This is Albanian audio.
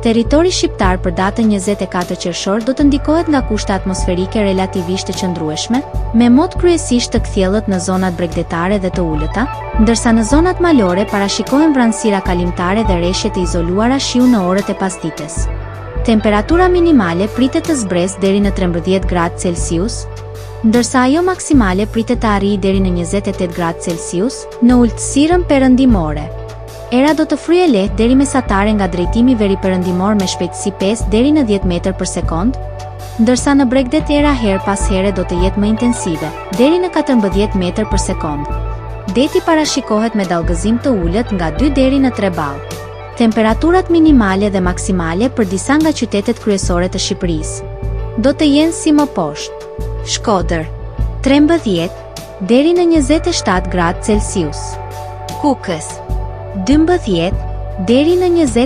Territori shqiptar për datën 24 qershor do të ndikohet nga kushte atmosferike relativisht të qëndrueshme, me mod kryesisht të kthjellët në zonat bregdetare dhe të ulëta, ndërsa në zonat malore parashikohen vranësira kalimtare dhe rreshje të izoluara shiu në orët e pasdites. Temperatura minimale pritet të zbresë deri në 13 gradë Celsius, ndërsa ajo maksimale pritet të arrijë deri në 28 gradë Celsius në ulësirën perëndimore. Era do të fryejë lehtë deri mesatare nga drejtimi veriperëndimor me shpejtësi 5 deri në 10 metër për sekond, ndërsa në bregdet era her pas here do të jetë më intensive, deri në 14 metër për sekond. Deti parashikohet me dallgëzim të ulët nga 2 deri në 3 ballë. Temperaturat minimale dhe maksimale për disa nga qytetet kryesore të Shqipërisë do të jenë si më poshtë: Shkodër 13 deri në 27 gradë Celsius, Kukës 12 deri në 20